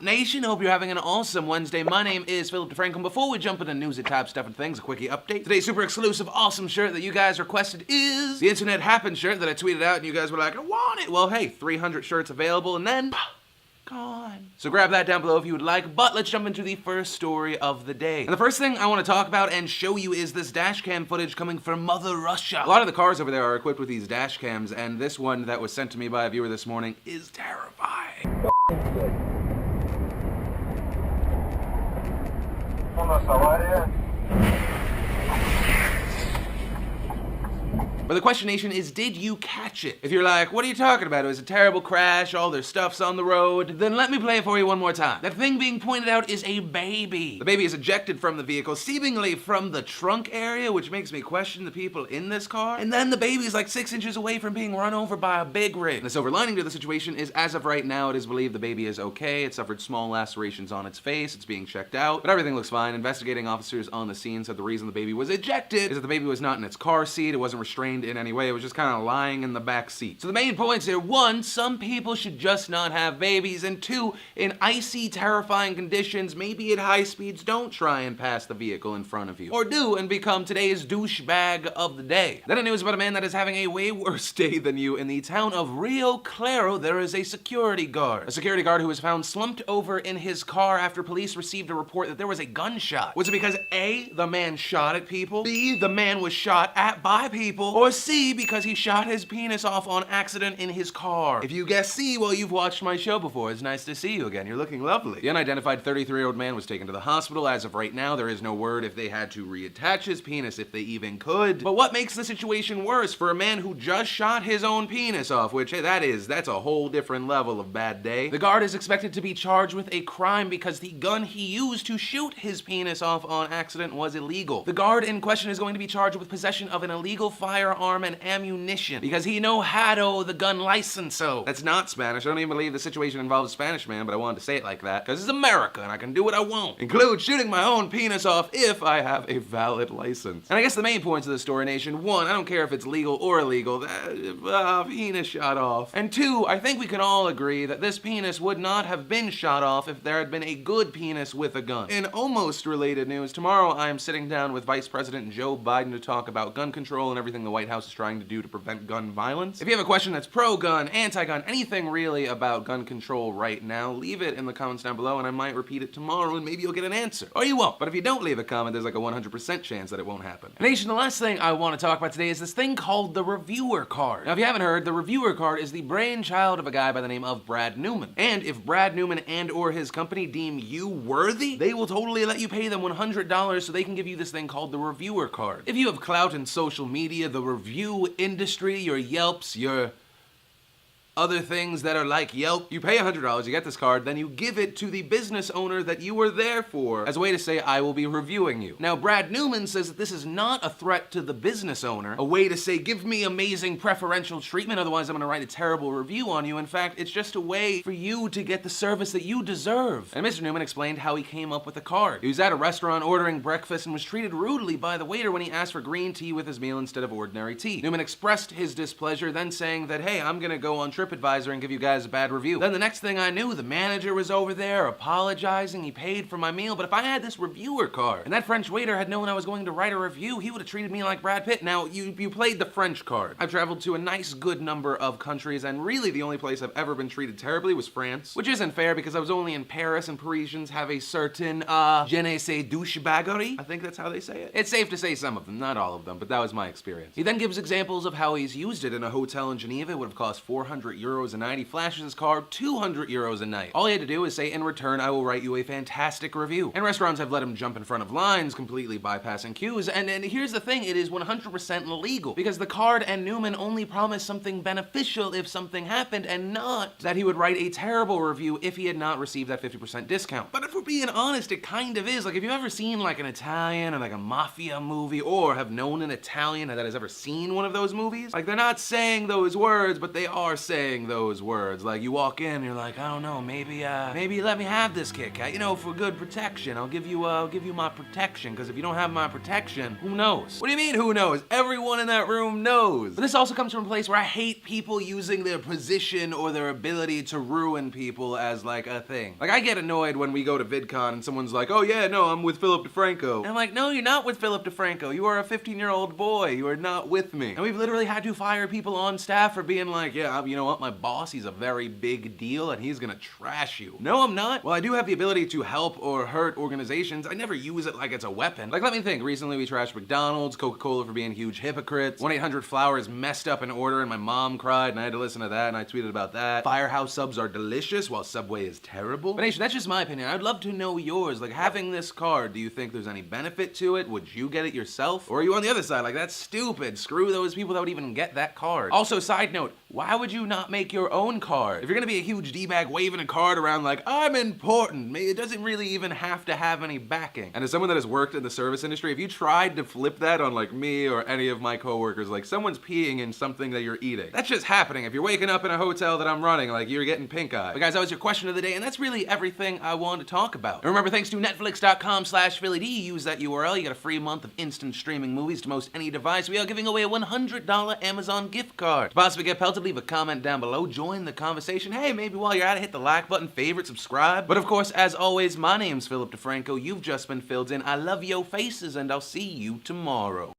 Nation, hope you're having an awesome Wednesday. My name is Philip DeFranco. Before we jump into news and top stuff and things, a quickie update. Today's super exclusive awesome shirt that you guys requested is the Internet Happen shirt that I tweeted out and you guys were like, I want it. Well, hey, 300 shirts available and then gone. So grab that down below if you would like, but let's jump into the first story of the day. And the first thing I want to talk about and show you is this dash cam footage coming from Mother Russia. A lot of the cars over there are equipped with these dash cams, and this one that was sent to me by a viewer this morning is terrifying. But the question, Nation, is did you catch it? If you're like, what are you talking about? It was a terrible crash, all their stuff's on the road, then let me play it for you one more time. That thing being pointed out is a baby. The baby is ejected from the vehicle, seemingly from the trunk area, which makes me question the people in this car. And then the baby is like 6 inches away from being run over by a big rig. And the silver lining to the situation is, as of right now, it is believed the baby is okay. It suffered small lacerations on its face. It's being checked out, but everything looks fine. Investigating officers on the scene said the reason the baby was ejected is that the baby was not in its car seat. It wasn't restrained in any way. It was just kind of lying in the back seat. So the main points here: 1, some people should just not have babies, and 2, in icy, terrifying conditions, maybe at high speeds, don't try and pass the vehicle in front of you. Or do and become today's douchebag of the day. Then a news about a man that is having a way worse day than you. In the town of Rio Claro, there is a security guard. A security guard who was found slumped over in his car after police received a report that there was a gunshot. Was it because A, the man shot at people, B, the man was shot at by people, or C, because he shot his penis off on accident in his car? If you guess C, well, you've watched my show before. It's nice to see you again. You're looking lovely. The unidentified 33-year-old man was taken to the hospital. As of right now, there is no word if they had to reattach his penis, if they even could. But what makes the situation worse for a man who just shot his own penis off, which, hey, that's a whole different level of bad day. The guard is expected to be charged with a crime because the gun he used to shoot his penis off on accident was illegal. The guard in question is going to be charged with possession of an illegal firearm and ammunition because he no hado the gun licenso. That's not Spanish. I don't even believe the situation involves a Spanish man, but I wanted to say it like that because it's America and I can do what I want. Include shooting my own penis off if I have a valid license. And I guess the main points of the story, Nation: 1, I don't care if it's legal or illegal, penis shot off. And 2, I think we can all agree that this penis would not have been shot off if there had been a good penis with a gun. In almost related news, tomorrow I am sitting down with Vice President Joe Biden to talk about gun control and everything the White House is trying to do to prevent gun violence. If you have a question that's pro-gun, anti-gun, anything really about gun control right now, leave it in the comments down below and I might repeat it tomorrow and maybe you'll get an answer. Or you won't. But if you don't leave a comment, there's like a 100% chance that it won't happen. Nation, the last thing I want to talk about today is this thing called the reviewer card. Now, if you haven't heard, the reviewer card is the brainchild of a guy by the name of Brad Newman. And if Brad Newman and or his company deem you worthy, they will totally let you pay them $100 so they can give you this thing called the reviewer card. If you have clout in social media, the review industry, your Yelps, your other things that are like Yelp, you pay $100, you get this card, then you give it to the business owner that you were there for as a way to say, I will be reviewing you. Now, Brad Newman says that this is not a threat to the business owner, a way to say, give me amazing preferential treatment, otherwise I'm gonna write a terrible review on you. In fact, it's just a way for you to get the service that you deserve. And Mr. Newman explained how he came up with the card. He was at a restaurant ordering breakfast and was treated rudely by the waiter when he asked for green tea with his meal instead of ordinary tea. Newman expressed his displeasure, then saying that, hey, I'm gonna go on TripAdvisor and give you guys a bad review. Then the next thing I knew, the manager was over there apologizing. He paid for my meal, but if I had this reviewer card and that French waiter had known I was going to write a review, he would have treated me like Brad Pitt. Now, you played the French card. I've traveled to a nice good number of countries, and really the only place I've ever been treated terribly was France, which isn't fair because I was only in Paris and Parisians have a certain je ne sais douchebaggerie. I think that's how they say it. It's safe to say some of them, not all of them, but that was my experience. He then gives examples of how he's used it in a hotel in Geneva. It would have cost 400 euros a night. He flashes his card, 200 euros a night. All he had to do is say, in return, I will write you a fantastic review. And restaurants have let him jump in front of lines, completely bypassing queues. And here's the thing, it is 100% legal because the card and Newman only promised something beneficial if something happened and not that he would write a terrible review if he had not received that 50% discount. But if we're being honest, it kind of is. Like, if you've ever seen like an Italian or like a mafia movie or have known an Italian that has ever seen one of those movies, like they're not saying those words, but they are saying saying those words. Like, you walk in, you're like, I don't know, maybe let me have this Kit Kat, you know, for good protection. I'll give you my protection, because if you don't have my protection, who knows? What do you mean, who knows? Everyone in that room knows. But this also comes from a place where I hate people using their position or their ability to ruin people as like a thing. Like, I get annoyed when we go to VidCon and someone's like, oh yeah, no, I'm with Philip DeFranco. And I'm like, no, you're not with Philip DeFranco. You are a 15-year-old boy. You are not with me. And we've literally had to fire people on staff for being like, yeah, you know what, my boss, he's a very big deal and he's gonna trash you. No, I'm not. Well, I do have the ability to help or hurt organizations. I never use it like it's a weapon. Like, let me think. Recently we trashed McDonald's, Coca-Cola for being huge hypocrites. 1-800-Flowers messed up an order and my mom cried and I had to listen to that and I tweeted about that. Firehouse subs are delicious while Subway is terrible. But Nation, that's just my opinion. I'd love to know yours. Like, having this card, do you think there's any benefit to it? Would you get it yourself? Or are you on the other side? Like, that's stupid. Screw those people that would even get that card. Also, side note, why would you not make your own card? If you're gonna be a huge D-bag waving a card around like, I'm important, it doesn't really even have to have any backing. And as someone that has worked in the service industry, if you tried to flip that on like me or any of my coworkers, like someone's peeing in something that you're eating, that's just happening. If you're waking up in a hotel that I'm running, like you're getting pink eye. But guys, that was your question of the day, and that's really everything I wanted to talk about. And remember, thanks to netflix.com/PhillyD, use that URL, you get a free month of instant streaming movies to most any device. We are giving away a $100 Amazon gift card. To possibly get pelted, leave a comment down below, join the conversation. Hey, maybe while you're at it, hit the like button, favorite, subscribe. But of course, as always, my name's Philip DeFranco. You've just been filled in. I love your faces, and I'll see you tomorrow.